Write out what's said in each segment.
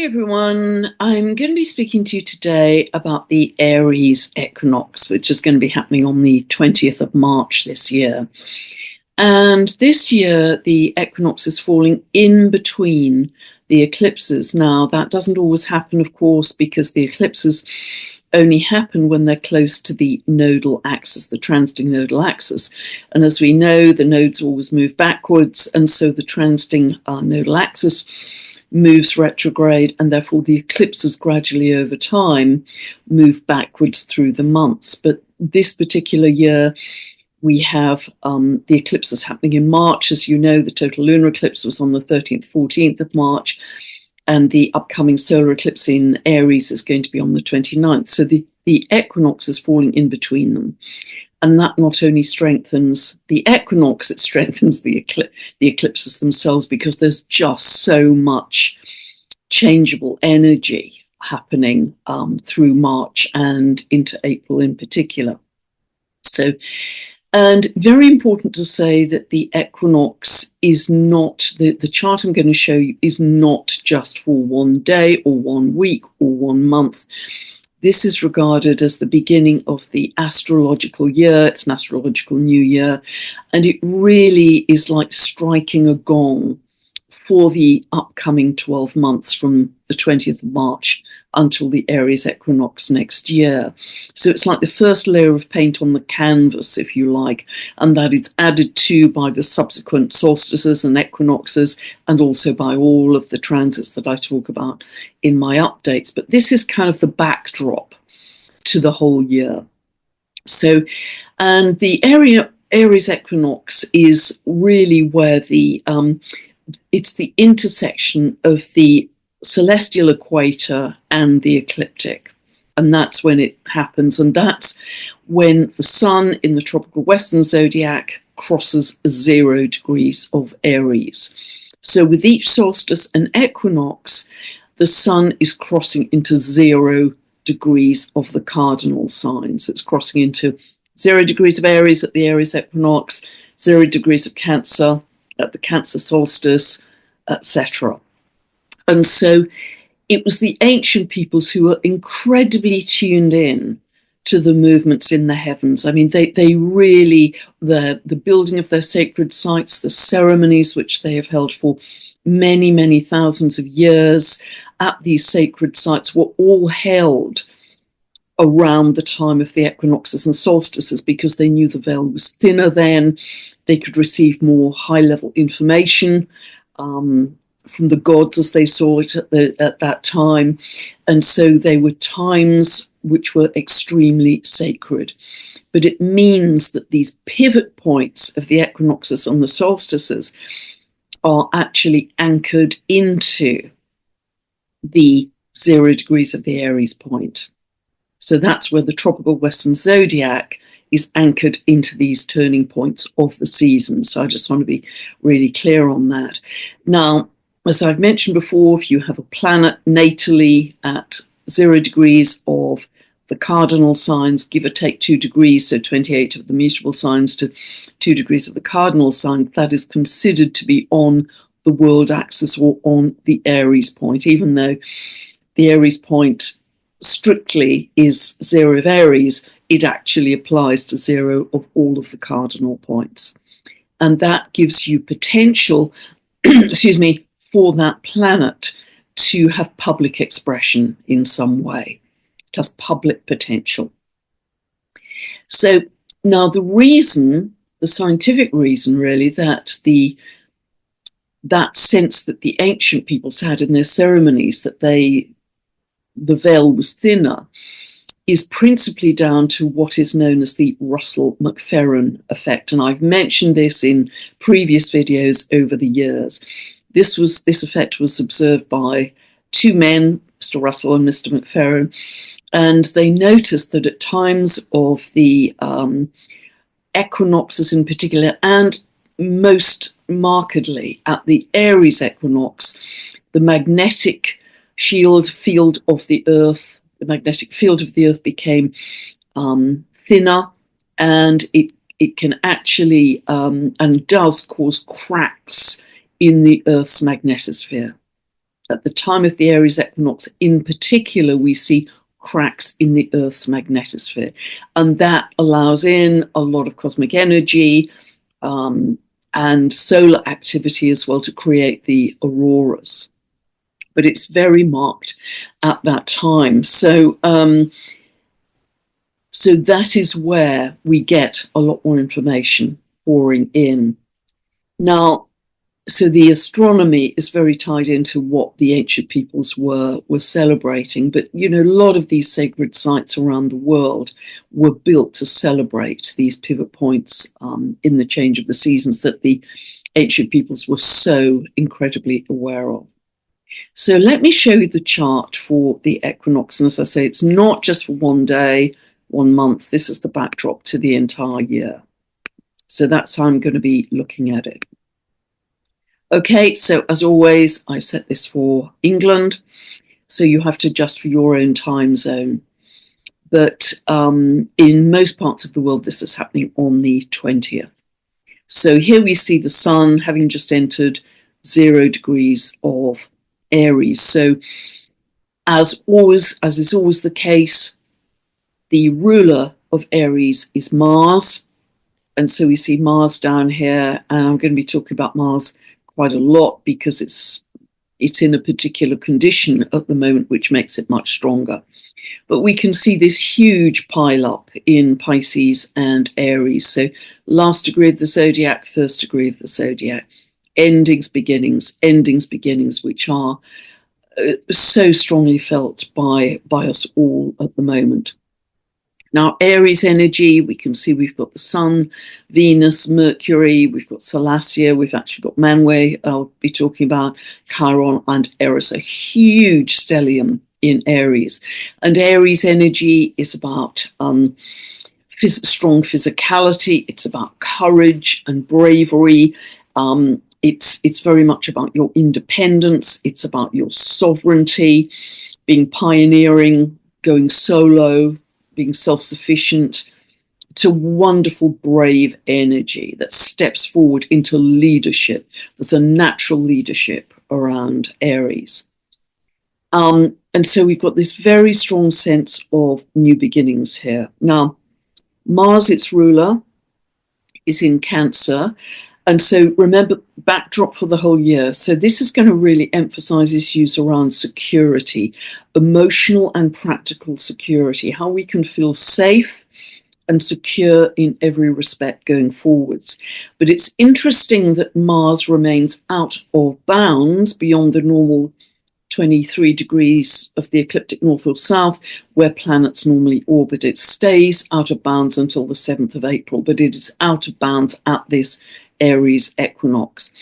Everyone, I'm going to be speaking to you today about the Aries Equinox, which is going to be happening on the 20th of March this year. And this year, the equinox is falling in between the eclipses. Now, that doesn't always happen, of course, because the eclipses only happen when they're close to the nodal axis, the transiting nodal axis. And as we know, the nodes always move backwards, and so the transiting nodal axis moves retrograde, and therefore the eclipses gradually over time move backwards through the months. But this particular year, we have the eclipses happening in March. As you know, the total lunar eclipse was on the 13th, 14th of March, and the upcoming solar eclipse in Aries is going to be on the 29th. So the equinox is falling in between them. And that not only strengthens the equinox, it strengthens the eclipses themselves, because there's just so much changeable energy happening through March and into April in particular. So, and very important to say that the equinox is not, the chart I'm going to show you is not just for one day or 1 week or 1 month. This is regarded as the beginning of the astrological year. It's an astrological new year, and it really is like striking a gong for the upcoming 12 months from the 20th of March until the Aries equinox next year. So it's like the first layer of paint on the canvas, if you like, and that is added to by the subsequent solstices and equinoxes, and also by all of the transits that I talk about in my updates. But this is kind of the backdrop to the whole year. So, and the Aries equinox is really where it's the intersection of the celestial equator and the ecliptic, and that's when it happens, and that's when the sun in the tropical western zodiac crosses 0 degrees of Aries. So with each solstice and equinox, the sun is crossing into 0 degrees of the cardinal signs. It's crossing into 0 degrees of Aries at the Aries equinox, 0 degrees of Cancer at the Cancer solstice, etc. And so it was the ancient peoples who were incredibly tuned in to the movements in the heavens. I mean, they really, the building of their sacred sites, the ceremonies which they have held for many, many thousands of years at these sacred sites were all held around the time of the equinoxes and solstices, because they knew the veil was thinner then. They could receive more high-level information from the gods as they saw it at that time. And so they were times which were extremely sacred. But it means that these pivot points of the equinoxes and the solstices are actually anchored into the 0 degrees of the Aries point. So that's where the tropical western zodiac is anchored into these turning points of the season. So I just want to be really clear on that. Now, as I've mentioned before, if you have a planet natally at 0 degrees of the cardinal signs, give or take 2 degrees, so 28 of the mutable signs to 2 degrees of the cardinal sign, that is considered to be on the world axis or on the Aries point, even though the Aries point strictly is 0 of Aries, it actually applies to 0 of all of the cardinal points. And that gives you potential, excuse me, for that planet to have public expression in some way. It has public potential. So now the reason, the scientific reason really, that that sense that the ancient peoples had in their ceremonies, that the veil was thinner, is principally down to what is known as the Russell-McFerran effect. And I've mentioned this in previous videos over the years. This effect was observed by 2 men, Mr. Russell and Mr. McFerran, and they noticed that at times of the equinoxes in particular, and most markedly at the Aries equinox, the magnetic field of the Earth became thinner, and it can actually and does cause cracks in the Earth's magnetosphere. at the time of the Aries equinox in particular, we see cracks in the Earth's magnetosphere. And that allows in a lot of cosmic energy and solar activity as well to create the auroras. But it's very marked at that time. So that is where we get a lot more information pouring in. Now, so the astronomy is very tied into what the ancient peoples were celebrating. But, you know, a lot of these sacred sites around the world were built to celebrate these pivot points in the change of the seasons that the ancient peoples were so incredibly aware of. So let me show you the chart for the equinox. And as I say, it's not just for one day, 1 month. This is the backdrop to the entire year. So that's how I'm going to be looking at it. Okay, so as always, I've set this for England, so you have to adjust for your own time zone. But in most parts of the world, this is happening on the 20th. So here we see the sun having just entered 0 degrees of Aries. So as is always the case, the ruler of Aries is Mars. And so we see Mars down here, and I'm going to be talking about Mars quite a lot because it's in a particular condition at the moment, which makes it much stronger. But we can see this huge pile up in Pisces and Aries. So last degree of the zodiac, first degree of the zodiac, endings, beginnings, which are so strongly felt by us all at the moment. Now, Aries energy, we can see we've got the Sun, Venus, Mercury, we've got Salacia, we've actually got Manway, I'll be talking about, Chiron and Eris, a huge stellium in Aries. And Aries energy is about strong physicality, it's about courage and bravery, it's very much about your independence, it's about your sovereignty, being pioneering, going solo, being self-sufficient. It's a wonderful, brave energy that steps forward into leadership. There's a natural leadership around Aries. And so we've got this very strong sense of new beginnings here. Now, Mars, its ruler, is in Cancer. And so remember, backdrop for the whole year. So this is going to really emphasize issues around security, emotional and practical security, how we can feel safe and secure in every respect going forwards. But it's interesting that Mars remains out of bounds beyond the normal 23 degrees of the ecliptic north or south, where planets normally orbit. It stays out of bounds until the 7th of April, but it is out of bounds at this Aries equinox.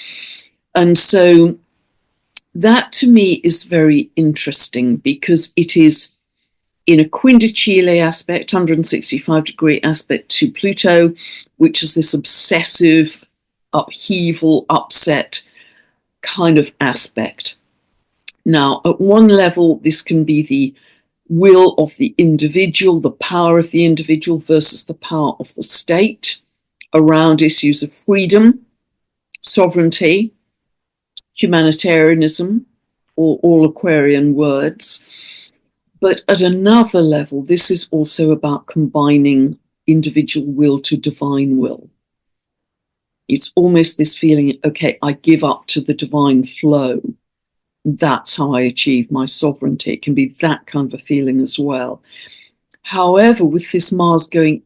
And so that to me is very interesting because it is in a quindicile aspect, 165-degree aspect to Pluto, which is this obsessive, upheaval, upset kind of aspect. Now, at one level, this can be the will of the individual, the power of the individual versus the power of the state, around issues of freedom, sovereignty, humanitarianism, or all Aquarian words. But at another level, this is also about combining individual will to divine will. It's almost this feeling, okay, I give up to the divine flow. That's how I achieve my sovereignty. It can be that kind of a feeling as well. However, with this Mars going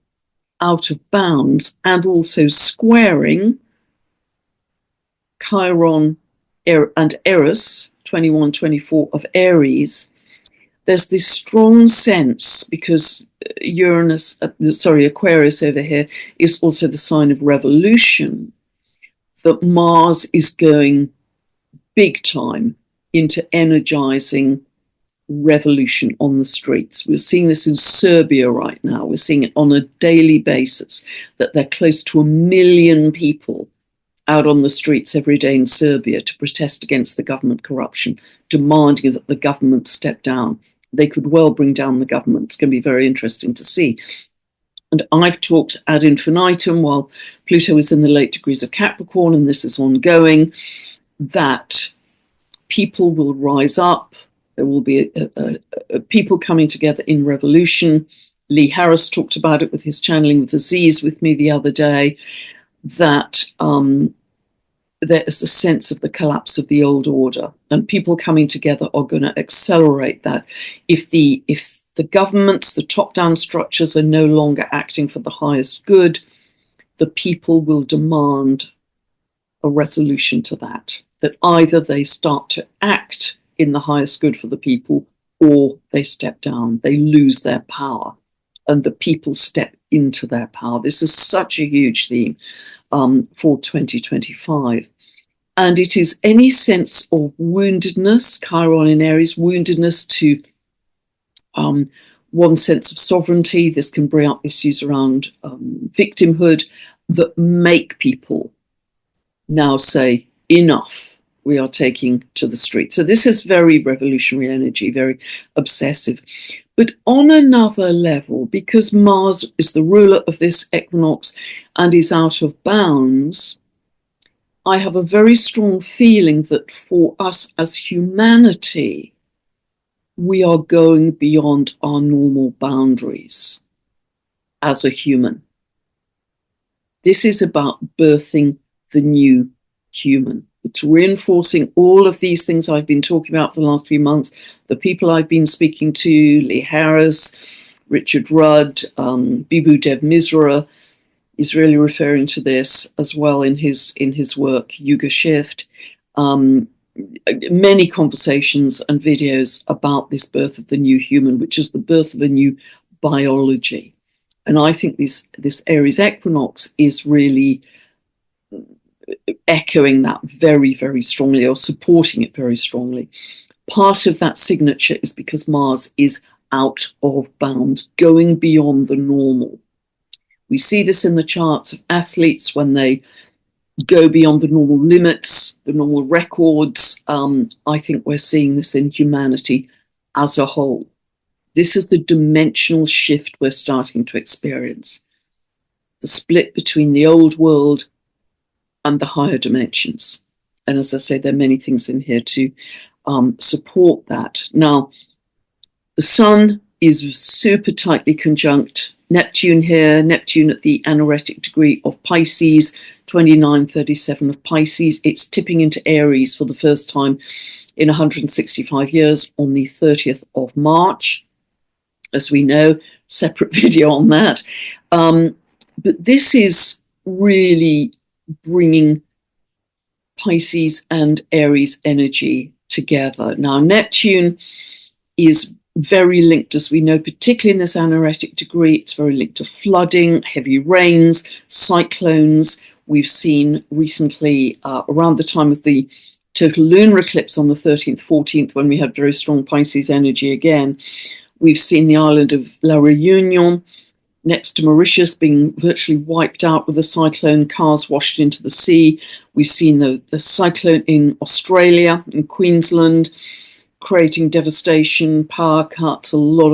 out of bounds and also squaring Chiron and Eris, 21, 24 of Aries, there's this strong sense, because Aquarius over here is also the sign of revolution, that Mars is going big time into energizing revolution on the streets. We're seeing this in Serbia right now. We're seeing it on a daily basis, that they're close to 1 million people out on the streets every day in Serbia to protest against the government corruption, demanding that the government step down. They could well bring down the government. It's going to be very interesting to see. And I've talked ad infinitum while Pluto is in the late degrees of Capricorn, and this is ongoing, that people will rise up. There will be people coming together in revolution. Lee Harris talked about it with his channeling with Aziz with me the other day, that there is a sense of the collapse of the old order, and people coming together are going to accelerate that. If the governments, the top-down structures are no longer acting for the highest good, the people will demand a resolution to that either they start to act in the highest good for the people, or they step down, they lose their power, and the people step into their power. This is such a huge theme for 2025. And it is any sense of woundedness, Chiron in Aries, woundedness to one sense of sovereignty. This can bring up issues around victimhood that make people now say, enough, we are taking to the street. So this is very revolutionary energy, very obsessive. But on another level, because Mars is the ruler of this equinox and is out of bounds, I have a very strong feeling that for us as humanity, we are going beyond our normal boundaries as a human. This is about birthing the new human. It's reinforcing all of these things I've been talking about for the last few months. The people I've been speaking to, Lee Harris, Richard Rudd, Bibhu Dev Misra, is really referring to this as well in his work, Yuga Shift. Many conversations and videos about this birth of the new human, which is the birth of a new biology. And I think this Aries equinox is really echoing that very, very strongly, or supporting it very strongly. Part of that signature is because Mars is out of bounds, going beyond the normal. We see this in the charts of athletes when they go beyond the normal limits, the normal records. I think we're seeing this in humanity as a whole. This is the dimensional shift we're starting to experience. The split between the old world and the higher dimensions. And as I say, there are many things in here to support that. Now, the Sun is super tightly conjunct Neptune here, Neptune at the anaretic degree of Pisces, 2937 of Pisces. It's tipping into Aries for the first time in 165 years on the 30th of March. As we know, separate video on that. But this is really bringing Pisces and Aries energy together. Now, Neptune is very linked, as we know, particularly in this anaretic degree. It's very linked to flooding, heavy rains, cyclones. We've seen recently, around the time of the total lunar eclipse on the 13th, 14th, when we had very strong Pisces energy again, we've seen the island of La Réunion next to Mauritius being virtually wiped out with a cyclone, cars washed into the sea. We've seen the cyclone in Australia, in Queensland, creating devastation, power cuts, a lot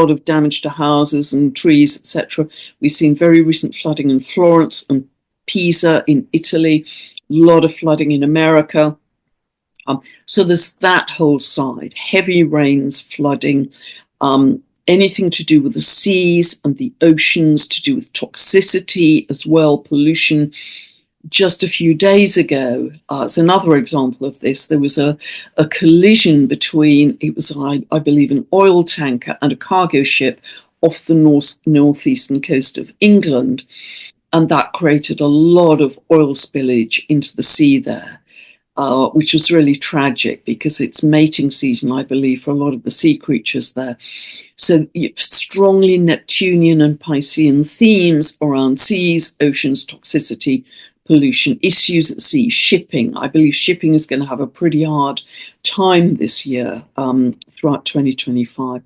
of damage to houses and trees, etc. We've seen very recent flooding in Florence and Pisa in Italy, a lot of flooding in America. So there's that whole side, heavy rains, flooding, anything to do with the seas and the oceans, to do with toxicity as well, pollution. Just a few days ago, it's another example of this. There was a collision between, it was, I believe, an oil tanker and a cargo ship off the northeastern coast of England. And that created a lot of oil spillage into the sea there, which was really tragic because it's mating season, I believe, for a lot of the sea creatures there. So strongly Neptunian and Piscean themes around seas, oceans, toxicity, pollution, issues at sea, shipping. I believe shipping is going to have a pretty hard time this year, throughout 2025.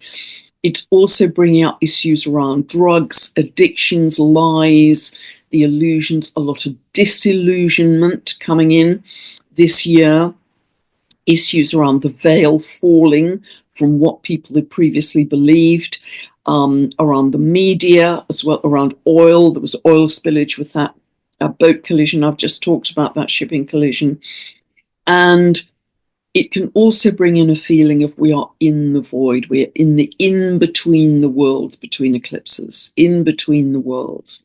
It's also bringing up issues around drugs, addictions, lies, the illusions, a lot of disillusionment coming in this year, issues around the veil falling from what people had previously believed, around the media as well, around oil. There was oil spillage with that boat collision I've just talked about, that shipping collision. And It can also bring in a feeling of we are in the void. We're in between the worlds, between eclipses, in between the worlds.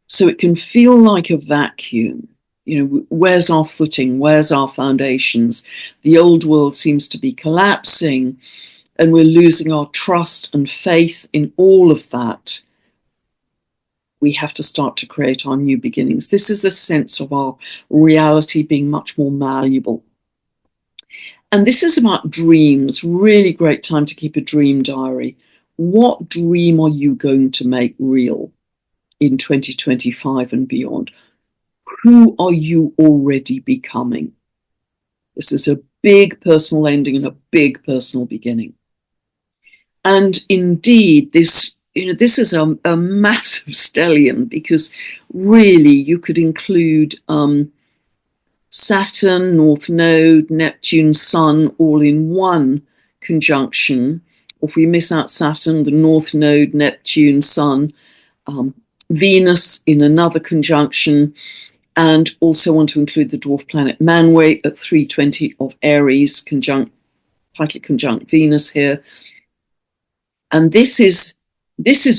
So it can feel like a vacuum. Where's our footing? Where's our foundations? The old world seems to be collapsing, and we're losing our trust and faith in all of that. We have to start to create our new beginnings. This is a sense of our reality being much more malleable. And this is about dreams. Really great time to keep a dream diary. What dream are you going to make real in 2025 and beyond? Who are you already becoming? This is a big personal ending and a big personal beginning. And indeed, this is a massive stellium, because really you could include Saturn, North Node, Neptune, Sun, all in one conjunction. Or if we miss out Saturn, the North Node, Neptune, Sun, Venus in another conjunction, and also want to include the dwarf planet Manway at 320 of Aries, tightly conjunct Venus here. And this is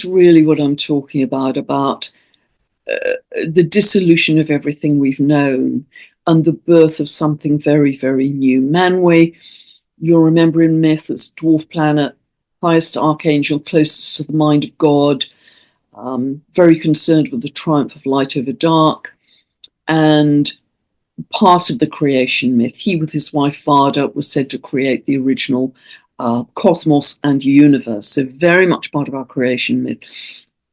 really what I'm talking about the dissolution of everything we've known and the birth of something very, very new. Manway, you'll remember in myth, as dwarf planet, highest archangel, closest to the mind of God, very concerned with the triumph of light over dark, and part of the creation myth. He, with his wife Vada, was said to create the original cosmos and universe. So very much part of our creation myth.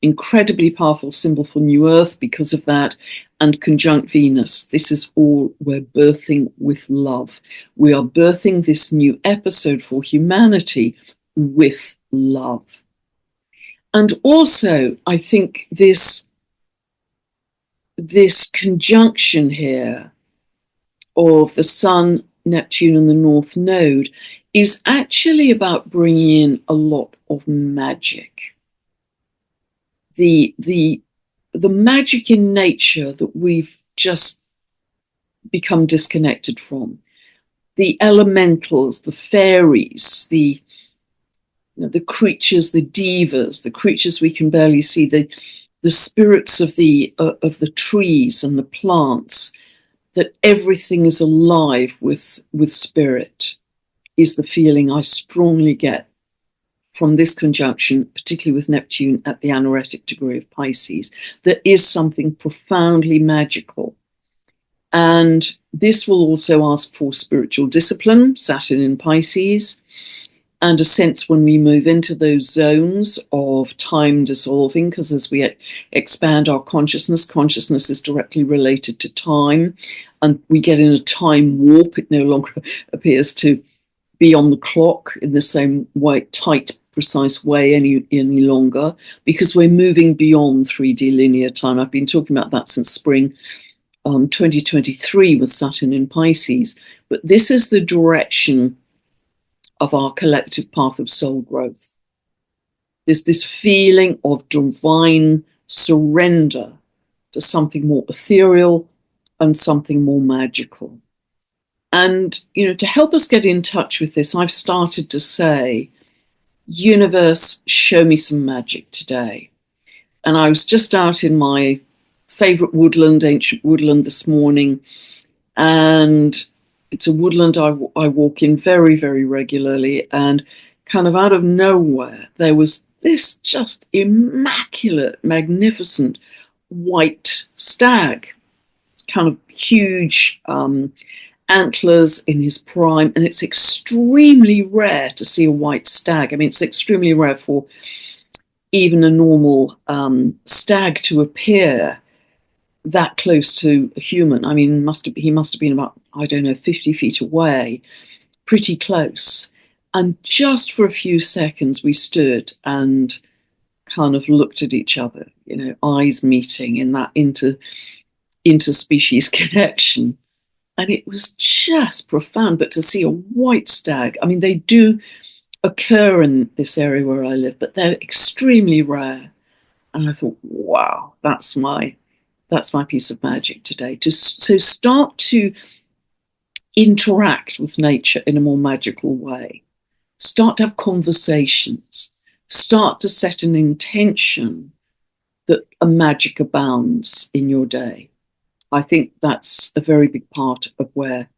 Incredibly powerful symbol for New Earth because of that, and conjunct Venus. This is all we're birthing with love. We are birthing this new episode for humanity with love. And also, I think this conjunction here of the Sun, Neptune, and the North Node is actually about bringing in a lot of magic. The magic in nature that we've just become disconnected from. The elementals, the fairies, the creatures, the divas, the creatures we can barely see, the spirits of the trees and the plants, that everything is alive with spirit, is the feeling I strongly get from this conjunction, particularly with Neptune at the anaretic degree of Pisces. There is something profoundly magical. And this will also ask for spiritual discipline, Saturn in Pisces, and a sense when we move into those zones of time dissolving, because as we expand our consciousness is directly related to time, and we get in a time warp. It no longer appears to be on the clock in the same way, tight, precise way any longer, because we're moving beyond 3D linear time. I've been talking about that since spring 2023 with Saturn in Pisces, but this is the direction of our collective path of soul growth. There's this feeling of divine surrender to something more ethereal and something more magical. And, to help us get in touch with this, I've started to say, universe, show me some magic today. And I was just out in my favorite woodland, ancient woodland this morning, and it's a woodland I walk in very, very regularly, and kind of out of nowhere, there was this just immaculate, magnificent white stag, kind of huge antlers in his prime, and it's extremely rare to see a white stag. I mean, it's extremely rare for even a normal stag to appear that close to a human. I mean, he must have been about, 50 feet away, pretty close. And just for a few seconds, we stood and kind of looked at each other, eyes meeting in that interspecies connection. And it was just profound. But to see a white stag, I mean, they do occur in this area where I live, but they're extremely rare. And I thought, wow, that's my piece of magic today. So start to interact with nature in a more magical way. Start to have conversations. Start to set an intention that a magic abounds in your day. I think that's a very big part of where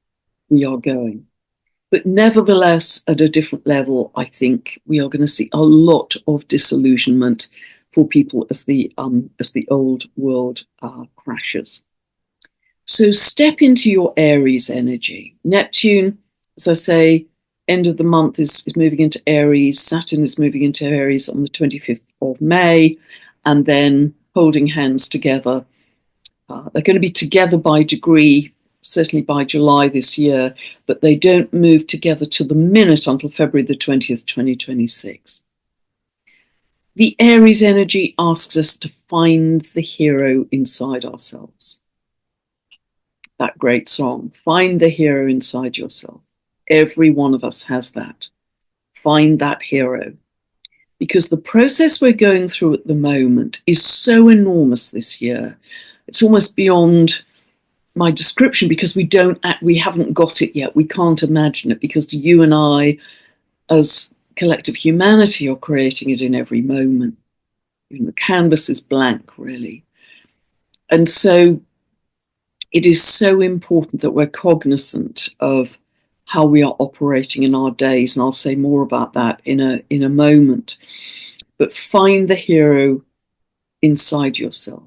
we are going. But nevertheless, at a different level, I think we are going to see a lot of disillusionment for people as the old world crashes. So step into your Aries energy. Neptune, as I say, end of the month is moving into Aries. Saturn is moving into Aries on the 25th of May, and then holding hands together. They're going to be together by degree, certainly by July this year, but they don't move together to the minute until February the 20th, 2026. The Aries energy asks us to find the hero inside ourselves. That great song, find the hero inside yourself. Every one of us has that. Find that hero. Because the process we're going through at the moment is so enormous this year. It's almost beyond my description because we haven't got it yet. We can't imagine it because you and I, as collective humanity, are creating it in every moment. The canvas is blank, really. And so it is so important that we're cognizant of how we are operating in our days, and I'll say more about that in a moment. But find the hero inside yourself.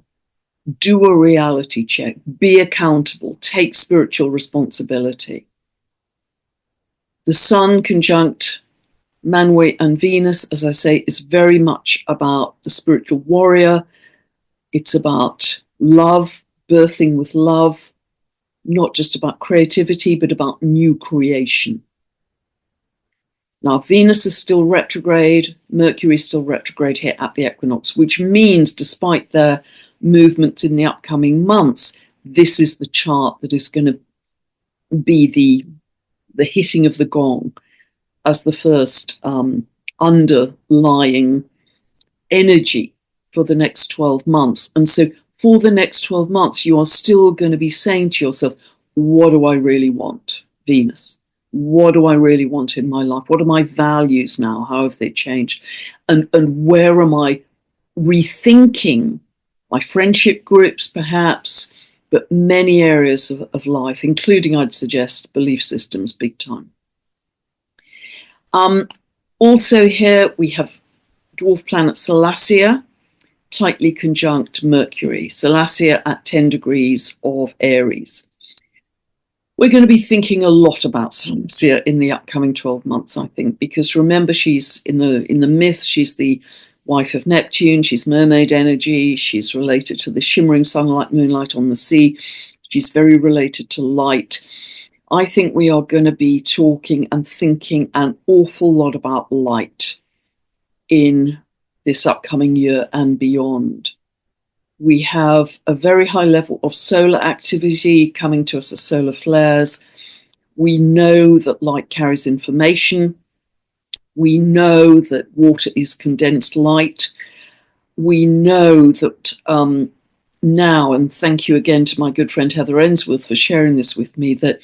Do a reality check. Be accountable. Take spiritual responsibility. The Sun conjunct Manway and Venus, as I say, is very much about the spiritual warrior. It's about love, birthing with love, not just about creativity, but about new creation. Now, Venus is still retrograde, Mercury is still retrograde here at the equinox, which means despite their movements in the upcoming months, this is the chart that is going to be the hitting of the gong as the first underlying energy for the next 12 months. And so for the next 12 months, you are still going to be saying to yourself, what do I really want, Venus? What do I really want in my life? What are my values now? How have they changed? And where am I rethinking my friendship groups, perhaps, but many areas of life, including, I'd suggest, belief systems, big time. Also here, we have dwarf planet Salacia, tightly conjunct Mercury. Salacia at 10 degrees of Aries. We're going to be thinking a lot about Salacia in the upcoming 12 months, I think, because remember, she's in the myth, she's the wife of Neptune, she's mermaid energy, she's related to the shimmering sunlight, moonlight on the sea, she's very related to light. I think we are going to be talking and thinking an awful lot about light in this upcoming year and beyond. We have a very high level of solar activity coming to us as solar flares. We know that light carries information. We know that water is condensed light. We know that now, and thank you again to my good friend Heather Ainsworth for sharing this with me, that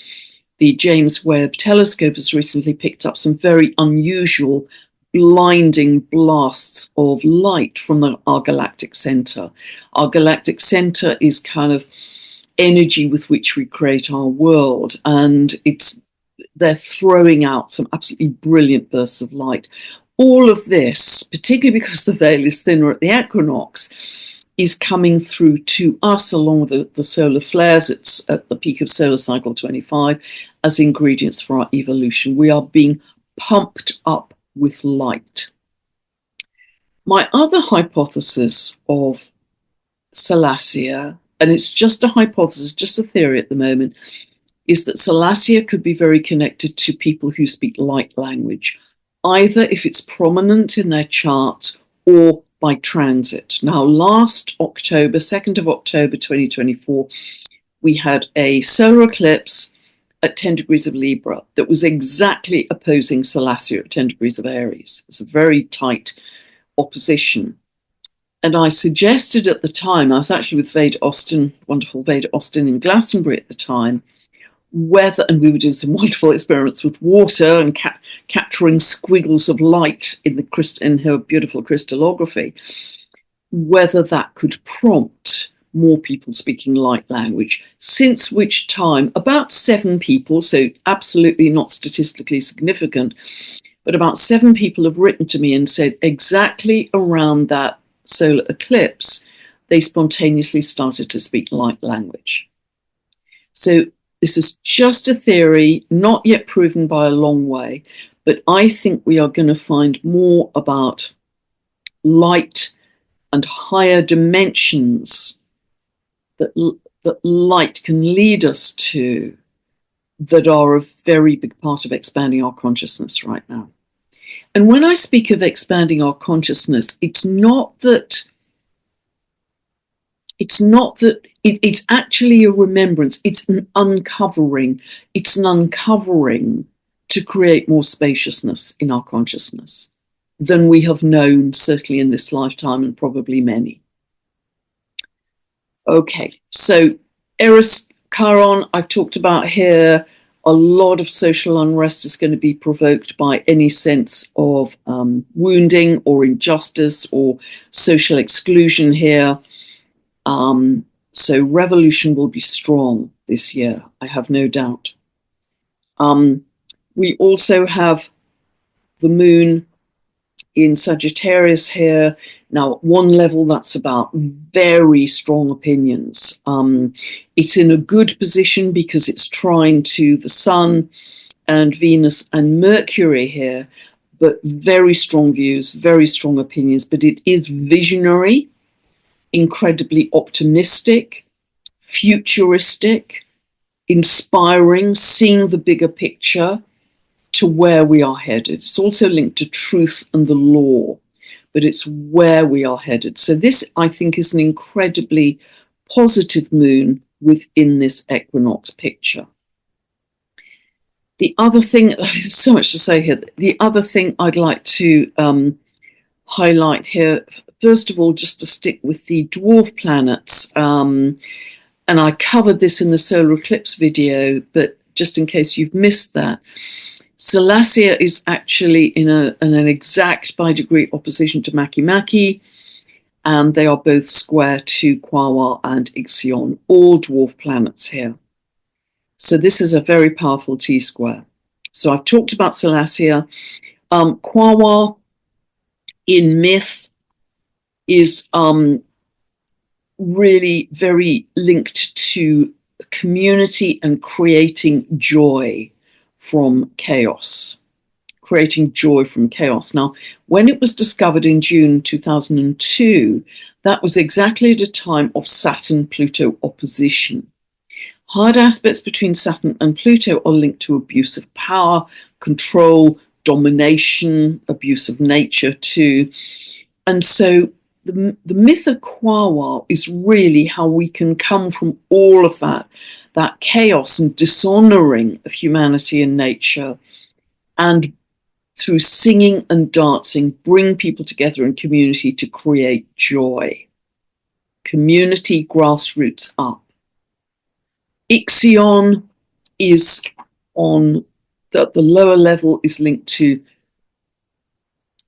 the James Webb Telescope has recently picked up some very unusual blinding blasts of light from our galactic center. Our galactic center is kind of energy with which we create our world, and they're throwing out some absolutely brilliant bursts of light. All of this, particularly because the veil is thinner at the equinox, is coming through to us along with the solar flares. It's at the peak of solar cycle 25 as ingredients for our evolution. We are being pumped up with light. My other hypothesis of Salacia, and it's just a hypothesis, just a theory at the moment, is that Salacia could be very connected to people who speak light language, either if it's prominent in their charts or by transit. Now, last October, 2nd of October 2024, we had a solar eclipse at 10 degrees of Libra that was exactly opposing Salacia at 10 degrees of Aries. It's a very tight opposition. And I suggested at the time, I was actually with Veda Austin, wonderful Veda Austin in Glastonbury at the time, and we were doing some wonderful experiments with water and capturing squiggles of light in her beautiful crystallography, whether that could prompt more people speaking light language, since which time about 7 people, so absolutely not statistically significant, but about 7 people have written to me and said exactly around that solar eclipse, they spontaneously started to speak light language. So this is just a theory, not yet proven by a long way, but I think we are going to find more about light and higher dimensions that light can lead us to, that are a very big part of expanding our consciousness right now. And when I speak of expanding our consciousness, it's actually a remembrance. It's an uncovering. It's an uncovering to create more spaciousness in our consciousness than we have known, certainly in this lifetime, and probably many. Okay, so Eris Chiron, I've talked about here. A lot of social unrest is going to be provoked by any sense of wounding or injustice or social exclusion here. So revolution will be strong this year, I have no doubt. We also have the moon in Sagittarius here. Now, at one level, that's about very strong opinions. It's in a good position because it's trine to the Sun and Venus and Mercury here, but very strong views, very strong opinions, but it is visionary, incredibly optimistic, futuristic, inspiring, seeing the bigger picture to where we are headed. It's also linked to truth and the law, but it's where we are headed. So this, I think, is an incredibly positive moon within this equinox picture. The other thing, there's so much to say here, the other thing I'd like to highlight here, first of all, just to stick with the dwarf planets, and I covered this in the solar eclipse video, but just in case you've missed that, Salacia is actually in an exact by degree opposition to Makemake, and they are both square to Quawa and Ixion, all dwarf planets here. So this is a very powerful T-square. So I've talked about Salacia. Quawa in myth is really very linked to community and creating joy from chaos, creating joy from chaos. Now, when it was discovered in June 2002, that was exactly at a time of Saturn-Pluto opposition. Hard aspects between Saturn and Pluto are linked to abuse of power, control, domination, abuse of nature too. And so the myth of Quawa is really how we can come from all of that chaos and dishonoring of humanity and nature, and through singing and dancing, bring people together in community to create joy. Community, grassroots up. Ixion is on the lower level, is linked to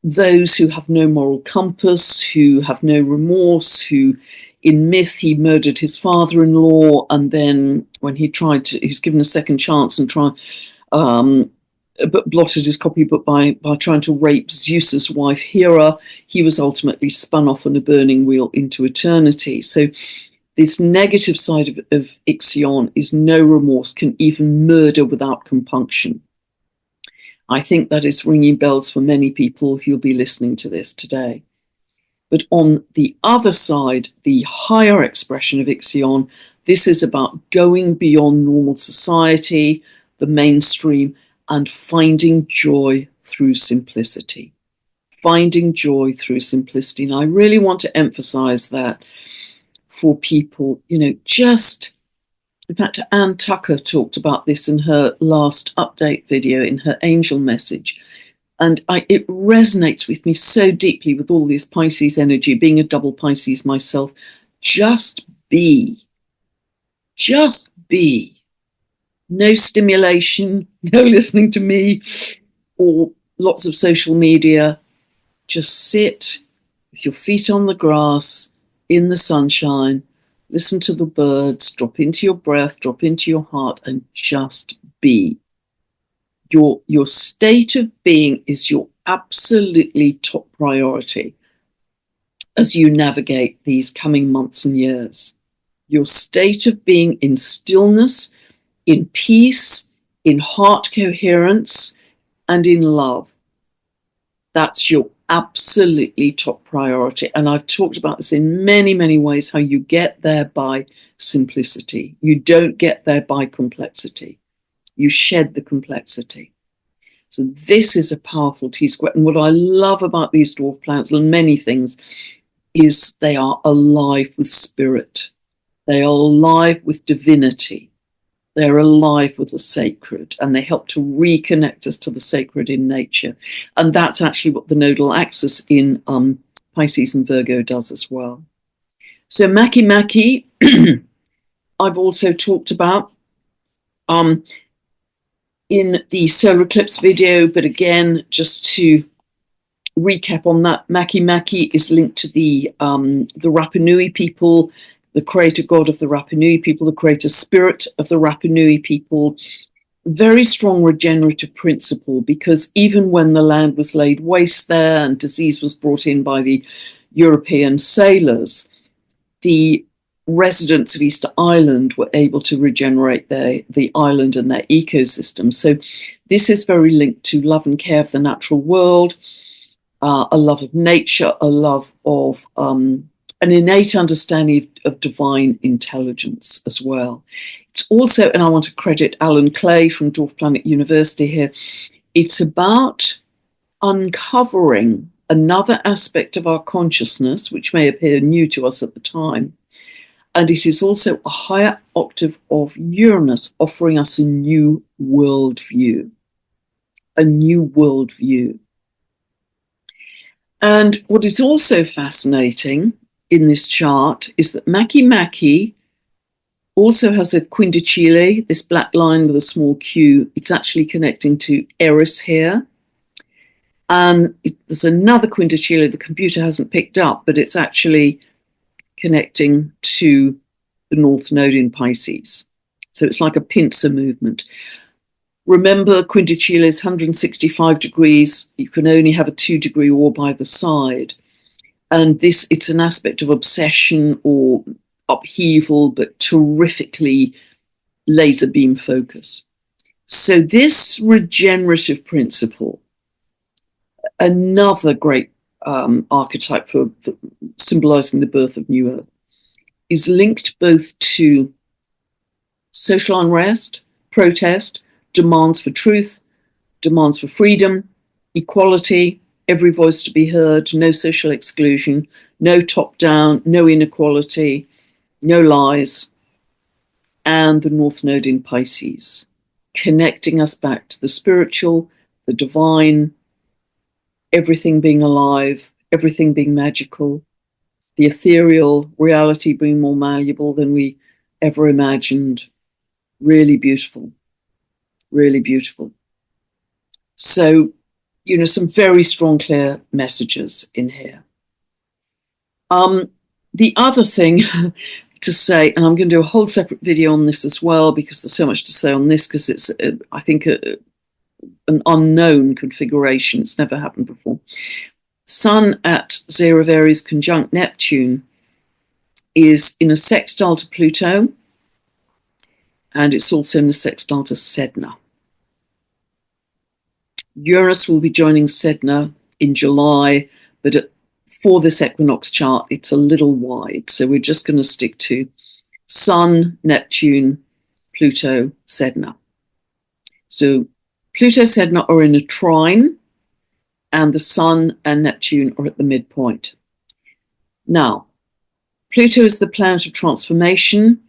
those who have no moral compass, who have no remorse, who in myth he murdered his father-in-law, and then when he was given a second chance and but blotted his copybook by trying to rape Zeus's wife Hera, he was ultimately spun off on a burning wheel into eternity. So this negative side of Ixion is no remorse, can even murder without compunction. I think that is ringing bells for many people who'll be listening to this today. But on the other side, the higher expression of Ixion, this is about going beyond normal society, the mainstream, and finding joy through simplicity. Finding joy through simplicity. And I really want to emphasize that for people, just, in fact, Anne Tucker talked about this in her last update video, in her angel message. And it resonates with me so deeply with all this Pisces energy, being a double Pisces myself. Just be. Just be. No stimulation, no listening to me or lots of social media. Just sit with your feet on the grass in the sunshine, listen to the birds, drop into your breath, drop into your heart, and just be. Your state of being is your absolutely top priority as you navigate these coming months and years. Your state of being in stillness, in peace, in heart coherence, and in love. That's your absolutely top priority. And I've talked about this in many, many ways, how you get there by simplicity. You don't get there by complexity. You shed the complexity. So this is a powerful T-square. And what I love about these dwarf planets, and many things, is they are alive with spirit. They are alive with divinity. They're alive with the sacred, and they help to reconnect us to the sacred in nature. And that's actually what the nodal axis in Pisces and Virgo does as well. So Maki, I've also talked about in the solar eclipse video, but again, just to recap on that, Maki is linked to the Rapa Nui people, the creator god of the Rapa Nui people, the creator spirit of the Rapa Nui people. Very strong regenerative principle, because even when the land was laid waste there and disease was brought in by the European sailors, the residents of Easter Island were able to regenerate the island and their ecosystem. So this is very linked to love and care of the natural world, a love of nature, a love of an innate understanding of divine intelligence as well. It's also, and I want to credit Alan Clay from Dwarf Planet University here, it's about uncovering another aspect of our consciousness, which may appear new to us at the time. And it is also a higher octave of Uranus offering us a new worldview. A new worldview. And what is also fascinating in this chart is that Maki also has a quindicile, this black line with a small q. It's actually connecting to Eris here. And there's another quindicile the computer hasn't picked up, but it's actually connecting to the North Node in Pisces. So it's like a pincer movement. Remember, quindicile is 165 degrees. You can only have a 2-degree orb by the side. And it's an aspect of obsession or upheaval, but terrifically laser beam focus. So this regenerative principle, another great archetype for symbolizing the birth of New Earth, is linked both to social unrest, protest, demands for truth, demands for freedom, equality, every voice to be heard, no social exclusion, no top-down, no inequality, no lies, and the North Node in Pisces, connecting us back to the spiritual, the divine, everything being alive, everything being magical, the ethereal, reality being more malleable than we ever imagined. Really beautiful, really beautiful. So, some very strong, clear messages in here. The other thing to say, and I'm going to do a whole separate video on this as well, because there's so much to say on this, because it's, I think, an unknown configuration. It's never happened before. Sun at 0 of Aries conjunct Neptune is in a sextile to Pluto, and it's also in a sextile to Sedna. Uranus will be joining Sedna in July, but for this equinox chart, it's a little wide. So we're just going to stick to Sun, Neptune, Pluto, Sedna. So Pluto, Sedna are in a trine, and the Sun and Neptune are at the midpoint. Now, Pluto is the planet of transformation.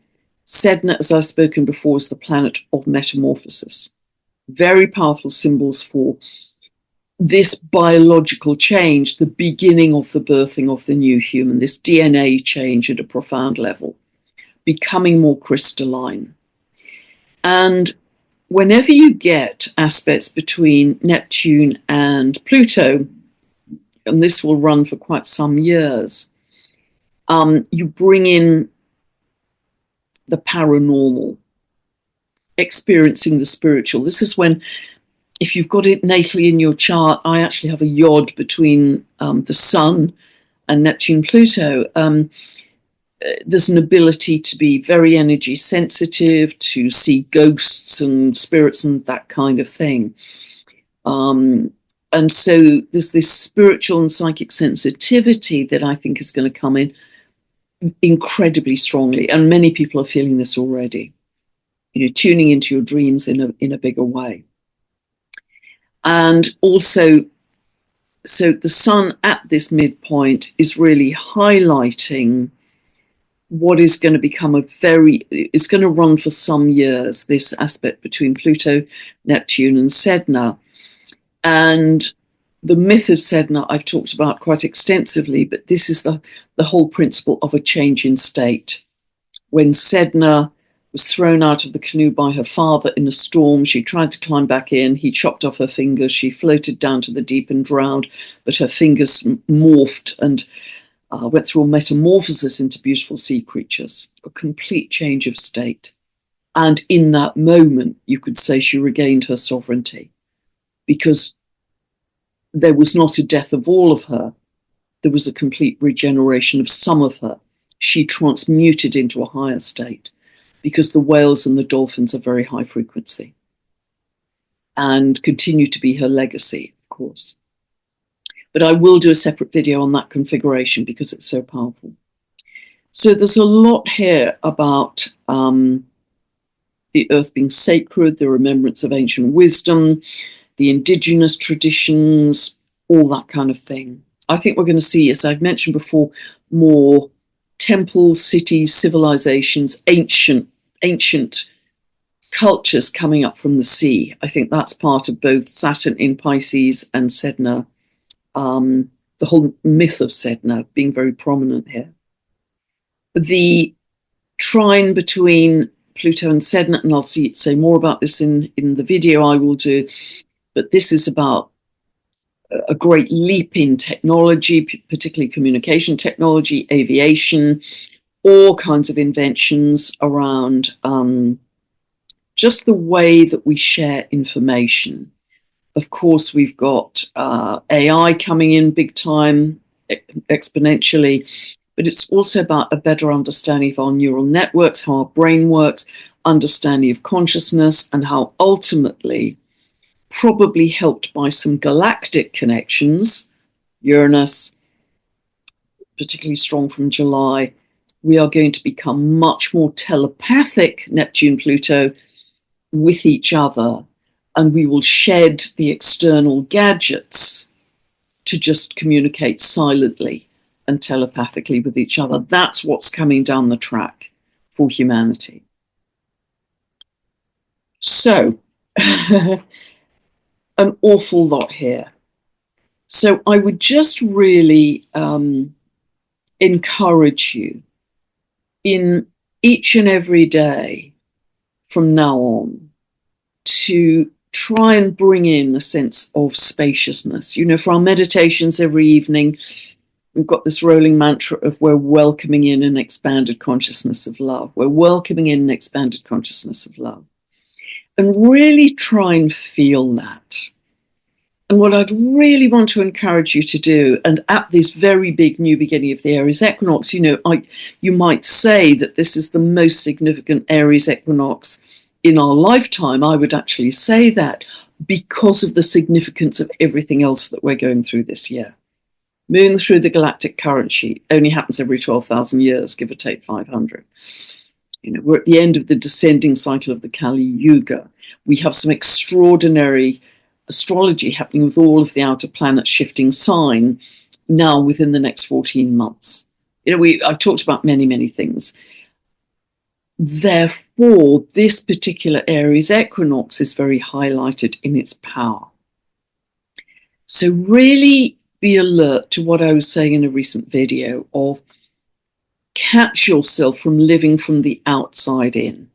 Sedna, as I've spoken before, is the planet of metamorphosis. Very powerful symbols for this biological change, the beginning of the birthing of the new human, this DNA change at a profound level, becoming more crystalline. And whenever you get aspects between Neptune and Pluto, and this will run for quite some years, you bring in the paranormal, experiencing the spiritual. This is when, if you've got it natally in your chart, I actually have a yod between the Sun and Neptune Pluto. There's an ability to be very energy sensitive, to see ghosts and spirits and that kind of thing. And so there's this spiritual and psychic sensitivity that I think is going to come in incredibly strongly. And many people are feeling this already, tuning into your dreams in a bigger way. And also, so the Sun at this midpoint is really highlighting what is going to become it's going to run for some years, this aspect between Pluto, Neptune, and Sedna. And the myth of Sedna I've talked about quite extensively, but this is the whole principle of a change in state. When Sedna was thrown out of the canoe by her father in a storm, she tried to climb back in, he chopped off her fingers, she floated down to the deep and drowned, but her fingers morphed and went through a metamorphosis into beautiful sea creatures, a complete change of state. And in that moment, you could say she regained her sovereignty, because there was not a death of all of her. There was a complete regeneration of some of her. She transmuted into a higher state, because the whales and the dolphins are very high frequency and continue to be her legacy, of course. But I will do a separate video on that configuration because it's so powerful. So there's a lot here about the earth being sacred, the remembrance of ancient wisdom, the indigenous traditions, all that kind of thing. I think we're going to see, as I've mentioned before, more temples, cities, civilizations, ancient cultures coming up from the sea. I think that's part of both Saturn in Pisces and Sedna. The whole myth of Sedna being very prominent here. The trine between Pluto and Sedna, and I'll say more about this in the video I will do, but this is about a great leap in technology, particularly communication technology, aviation, all kinds of inventions around just the way that we share information. Of course, we've got AI coming in big time, exponentially, but it's also about a better understanding of our neural networks, how our brain works, understanding of consciousness, and how ultimately, probably helped by some galactic connections, Uranus, particularly strong from July, we are going to become much more telepathic, Neptune, Pluto, with each other. And we will shed the external gadgets to just communicate silently and telepathically with each other. That's what's coming down the track for humanity. So, an awful lot here. So I would just really encourage you in each and every day from now on to try and bring in a sense of spaciousness. For our meditations every evening, we've got this rolling mantra of we're welcoming in an expanded consciousness of love. We're welcoming in an expanded consciousness of love. And really try and feel that. And what I'd really want to encourage you to do, and at this very big new beginning of the Aries Equinox, you might say that this is the most significant Aries Equinox in our lifetime. I would actually say that because of the significance of everything else that we're going through this year. Moving through the galactic current sheet only happens every 12,000 years, give or take 500. We're at the end of the descending cycle of the Kali Yuga. We have some extraordinary astrology happening with all of the outer planets shifting sign now within the next 14 months. I've talked about many, many things. Therefore, this particular Aries equinox is very highlighted in its power. So really be alert to what I was saying in a recent video of catch yourself from living from the outside in.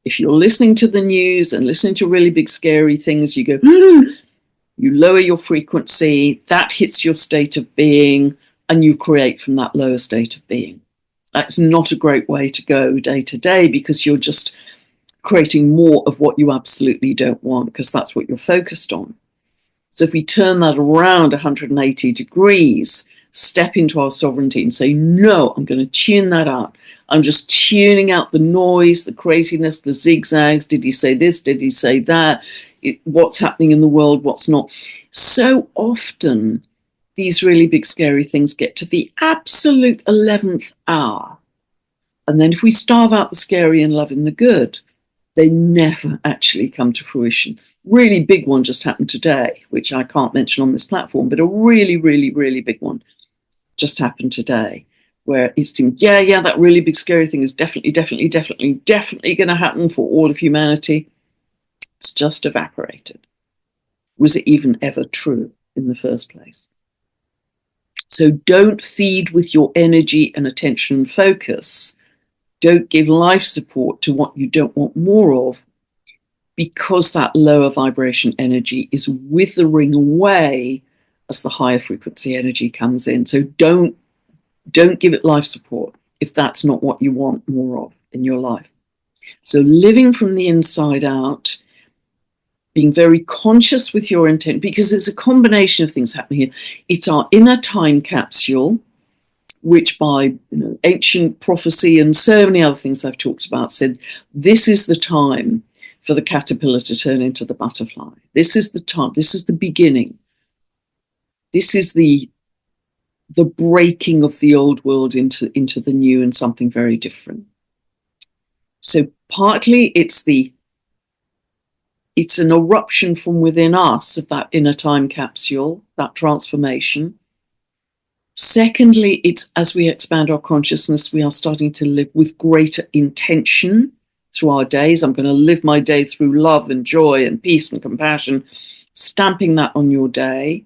If you're listening to the news and listening to really big, scary things, you go, you lower your frequency, that hits your state of being, and you create from that lower state of being. That's not a great way to go day to day, because you're just creating more of what you absolutely don't want, because that's what you're focused on. So if we turn that around 180 degrees, step into our sovereignty and say, no, I'm going to tune that out. I'm just tuning out the noise, the craziness, the zigzags. Did he say this? Did he say that? What's happening in the world? What's not? So often, these really big, scary things get to the absolute 11th hour. And then if we starve out the scary and love in the good, they never actually come to fruition. Really big one just happened today, which I can't mention on this platform, but a really, really, really big one just happened today, where it seemed, yeah, that really big scary thing is definitely going to happen for all of humanity. It's just evaporated. Was it even ever true in the first place? So don't feed with your energy and attention and focus. Don't give life support to what you don't want more of, because that lower vibration energy is withering away as the higher frequency energy comes in. So don't give it life support if that's not what you want more of in your life. So living from the inside out, being very conscious with your intent, because it's a combination of things happening here. It's our inner time capsule, which by ancient prophecy and so many other things I've talked about said, this is the time for the caterpillar to turn into the butterfly. This is the time. This is the beginning. This is the breaking of the old world into the new and something very different. So partly it's an eruption from within us of that inner time capsule, that transformation. Secondly, it's as we expand our consciousness, we are starting to live with greater intention through our days. I'm going to live my day through love and joy and peace and compassion, stamping that on your day.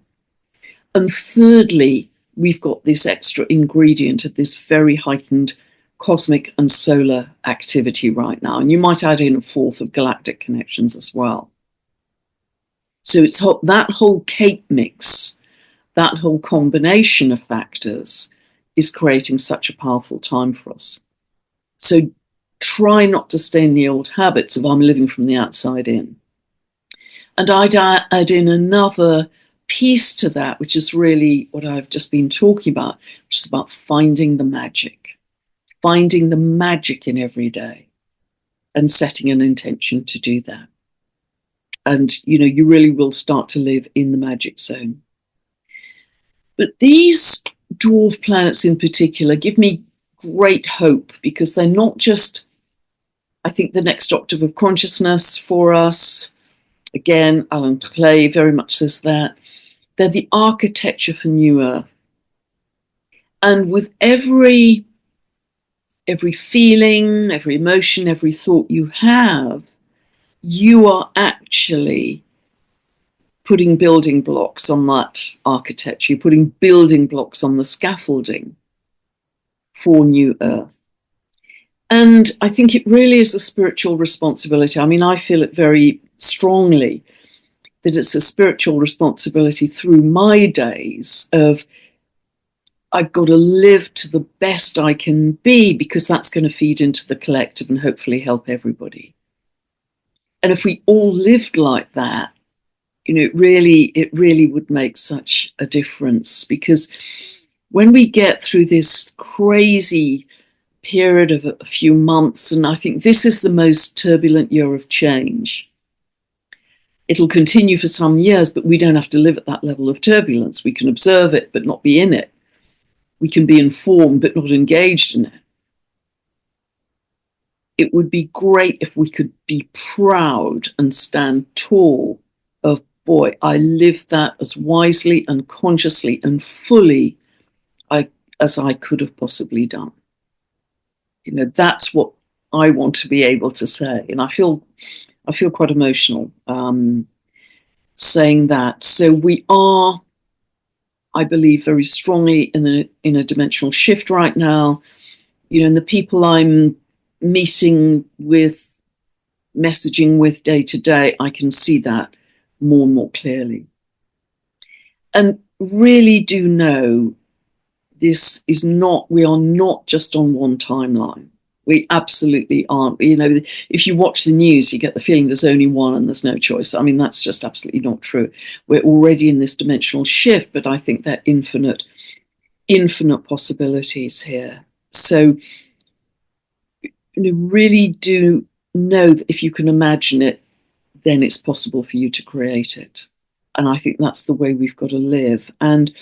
And thirdly, we've got this extra ingredient of this very heightened cosmic and solar activity right now. And you might add in a fourth of galactic connections as well. So it's that whole cake mix, that whole combination of factors is creating such a powerful time for us. So try not to stay in the old habits of I'm living from the outside in. And I'd add in another piece to that, which is really what I've just been talking about, which is about finding the magic in every day and setting an intention to do that. And, you really will start to live in the magic zone. But these dwarf planets in particular give me great hope, because they're not just, I think, the next octave of consciousness for us. Again, Alan Clay very much says that. They're the architecture for New Earth. And with every feeling, every emotion, every thought you have, you are actually putting building blocks on that architecture. You're putting building blocks on the scaffolding for New Earth. And I think it really is a spiritual responsibility. I mean, I feel it very strongly that it's a spiritual responsibility through my days of I've got to live to the best I can be, because that's going to feed into the collective and hopefully help everybody. And if we all lived like that, it really would make such a difference, because when we get through this crazy period of a few months, and I think this is the most turbulent year of change. It'll continue for some years, but we don't have to live at that level of turbulence. We can observe it, but not be in it. We can be informed, but not engaged in it. It would be great if we could be proud and stand tall of, boy, I lived that as wisely and consciously and fully as I could have possibly done. That's what I want to be able to say. And I feel quite emotional saying that. So we are, I believe, very strongly in a dimensional shift right now. And the people I'm meeting with messaging with day to day, I can see that more and more clearly. And really do know this is not, we are not just on one timeline. We absolutely aren't. You know, if you watch the news, you get the feeling there's only one and there's no choice. I mean, that's just absolutely not true. We're already in this dimensional shift, but I think there are infinite possibilities here. So, really do know that if you can imagine it, then it's possible for you to create it. And I think that's the way we've got to live. And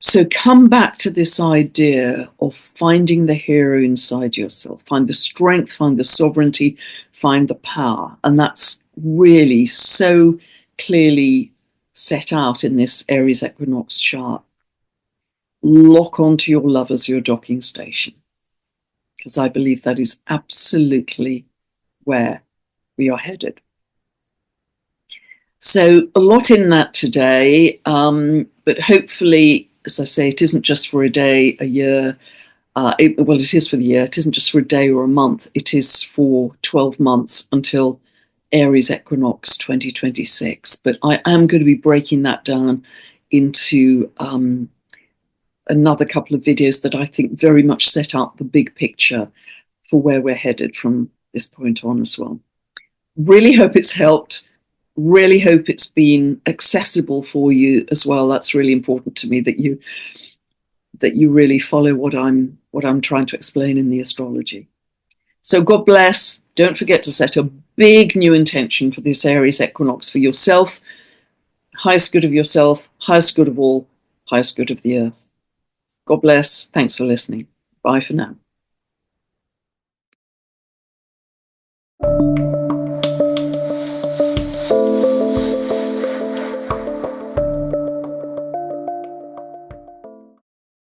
so come back to this idea of finding the hero inside yourself, find the strength, find the sovereignty, find the power. And that's really so clearly set out in this Aries Equinox chart. Lock onto your love as your docking station, because I believe that is absolutely where we are headed. So a lot in that today, but hopefully, as I say, it isn't just for a day, a year. It is for the year. It isn't just for a day or a month. It is for 12 months until Aries Equinox 2026. But I am going to be breaking that down into another couple of videos that I think very much set out the big picture for where we're headed from this point on as well. Really hope it's helped. Really hope it's been accessible for you as well. That's really important to me, that you really follow what I'm trying to explain in the astrology. So God bless. Don't forget to set a big new intention for this Aries equinox for yourself. Highest good of yourself, highest good of all, highest good of the earth. God bless. Thanks for listening. Bye for now.